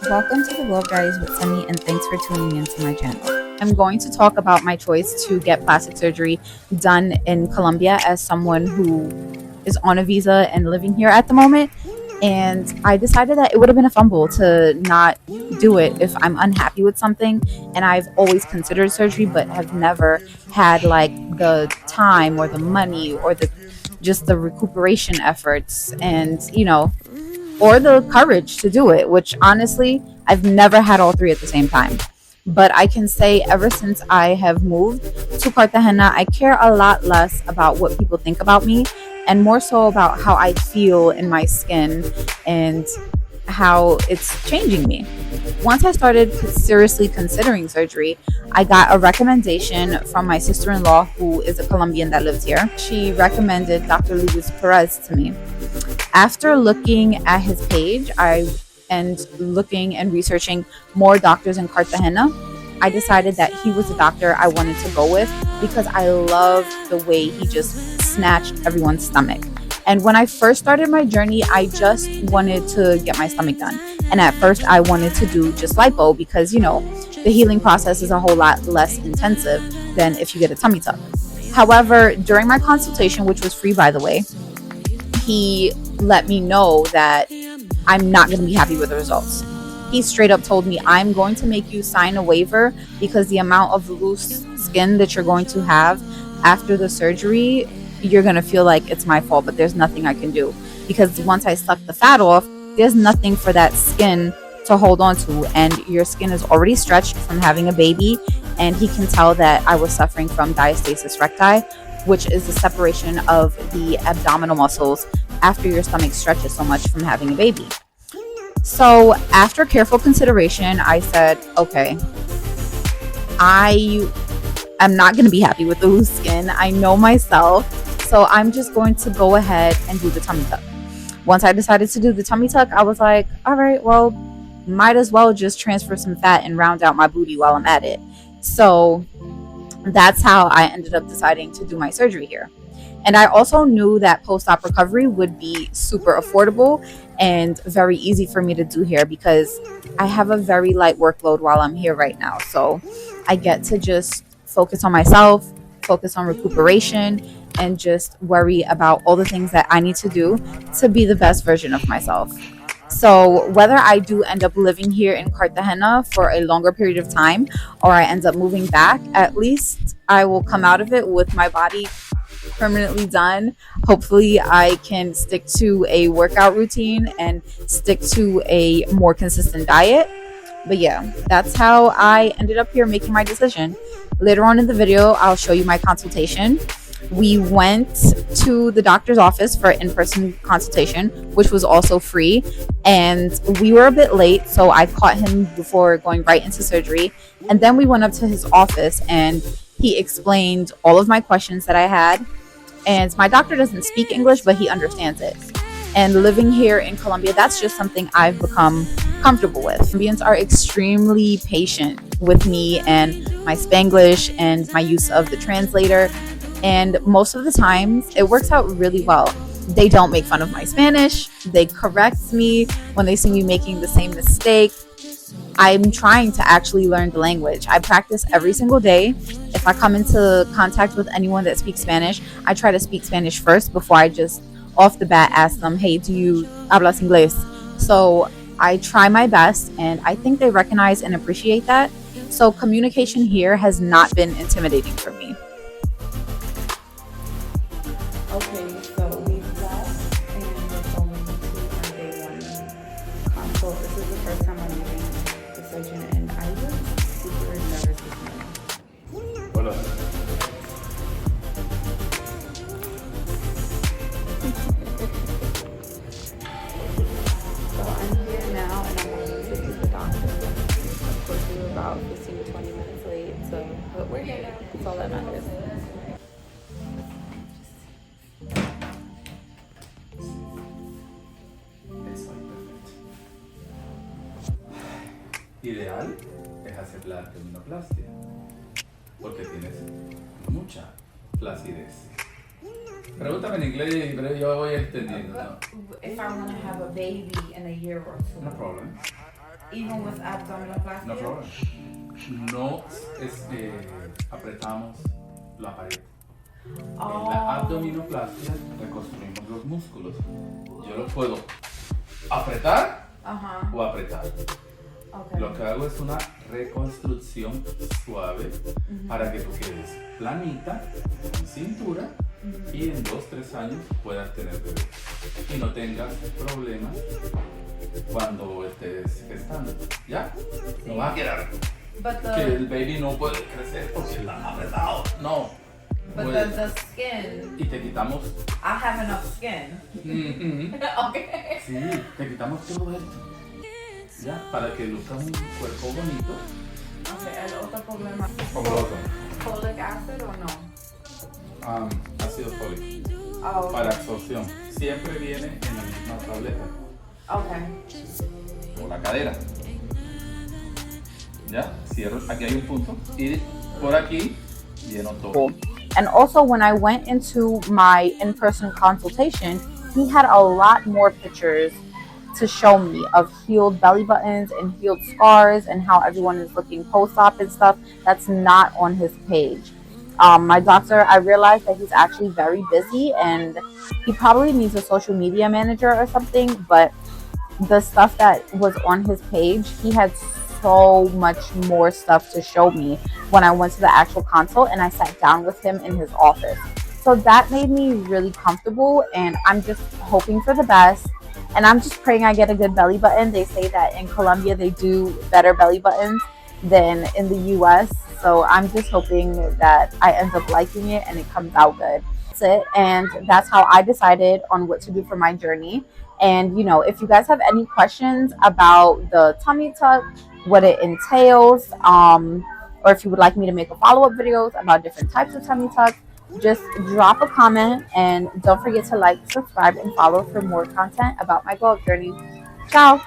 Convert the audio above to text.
Welcome to the Diaries with Sunny, and thanks for tuning into my channel. I'm going to talk about my choice to get plastic surgery done in Colombia as someone who is on a visa and living here at the moment. And I decided that it would have been a fumble to not do it if I'm unhappy with something. And I've always considered surgery, but have never had like the time or the money or the recuperation efforts and or the courage to do it, which honestly, I've never had all three at the same time. But I can say ever since I have moved to Cartagena, I care a lot less about what people think about me and more so about how I feel in my skin and how it's changing me. Once I started seriously considering surgery, I got a recommendation from my sister-in-law, who is a Colombian that lives here. She recommended Dr. Perez to me. After looking at his page, and looking and researching more doctors in Cartagena, I decided that he was the doctor I wanted to go with because I love the way he just snatched everyone's stomach. And when I first started my journey, I just wanted to get my stomach done. And at first, I wanted to do just lipo because, the healing process is a whole lot less intensive than if you get a tummy tuck. However, during my consultation, which was free, by the way, he let me know that I'm not going to be happy with the results. He straight up told me, I'm going to make you sign a waiver because the amount of loose skin that you're going to have after the surgery, you're going to feel like it's my fault, but there's nothing I can do. Because once I suck the fat off, there's nothing for that skin to hold on to. And your skin is already stretched from having a baby. And he can tell that I was suffering from diastasis recti, which is the separation of the abdominal muscles after your stomach stretches so much from having a baby. So after careful consideration, I said, okay, I am not going to be happy with the loose skin. I know myself. So I'm just going to go ahead and do the tummy tuck. Once I decided to do the tummy tuck, I was like, all right, well, might as well just transfer some fat and round out my booty while I'm at it. So that's how I ended up deciding to do my surgery here. And I also knew that post-op recovery would be super affordable and very easy for me to do here because I have a very light workload while I'm here right now. So I get to just focus on myself, focus on recuperation, and just worry about all the things that I need to do to be the best version of myself. So whether I do end up living here in Cartagena for a longer period of time or I end up moving back, at least I will come out of it with my body permanently done. Hopefully I can stick to a workout routine and stick to a more consistent diet. But yeah, that's how I ended up here making my decision. Later on in the video, I'll show you my consultation. We went to the doctor's office for an in-person consultation, which was also free. And we were a bit late, so I caught him before going right into surgery. And then we went up to his office and he explained all of my questions that I had. And my doctor doesn't speak English, but he understands it. And living here in Colombia, that's just something I've become comfortable with. Colombians are extremely patient with me and my Spanglish and my use of the translator. And most of the times, it works out really well. They don't make fun of my Spanish. They correct me when they see me making the same mistake. I'm trying to actually learn the language. I practice every single day. If I come into contact with anyone that speaks Spanish, I try to speak Spanish first before I just off the bat ask them, hey, do you hablas inglés? So I try my best, and I think they recognize and appreciate that. So communication here has not been intimidating for me. Okay, so we left and we're going to our day one consult. This is the first time I'm meeting the surgeon, and I was super nervous this morning. Hola. So I'm here now, and I'm waiting to see the doctor. Of course, we were about 15 to 20 minutes late, but we're here now. That's all that matters. Ideal es hacer la abdominoplastia porque tienes mucha flacidez. Pregúntame en inglés, pero yo voy extendiendo. ¿No? If I want to have a baby in a year or two. No problem. Even with No abdominoplasty? problema. No apretamos la pared. En la abdominoplastia reconstruimos los músculos. Yo los puedo apretar o apretar. Okay. Lo que hago es una reconstrucción suave para que tú quedes planita, en cintura y en 2-3 años puedas tener bebé y no tengas problemas cuando estés gestando. ¿Ya? No vas a quedar que el baby no puede crecer porque está apretado. No. But the skin, Y te quitamos. I have enough skin. Okay. Sí, te quitamos todo esto. Ya, para que luzca un cuerpo bonito. Okay, el otro problema. Como lo otro. Folic acid o no? Ácido fólico. Oh, okay. Para absorción. Siempre viene en la misma tableta. Okay. Por la cadera. Ya, cierro. Aquí hay un punto. Y por aquí lleno todo. And also, when I went into my in-person consultation, he had a lot more pictures to show me of healed belly buttons and healed scars and how everyone is looking post-op and stuff. That's not on his page. My doctor, I realized that he's actually very busy and he probably needs a social media manager or something, but the stuff that was on his page, he had so much more stuff to show me when I went to the actual consult and I sat down with him in his office. So that made me really comfortable, and I'm just hoping for the best. And I'm just praying I get a good belly button. They say that in Colombia they do better belly buttons than in the US. So I'm just hoping that I end up liking it and it comes out good. That's it. And that's how I decided on what to do for my journey. And if you guys have any questions about the tummy tuck, what it entails, or if you would like me to make a follow-up videos about different types of tummy tucks, just drop a comment and don't forget to like, subscribe, and follow for more content about my glow up journey. Ciao!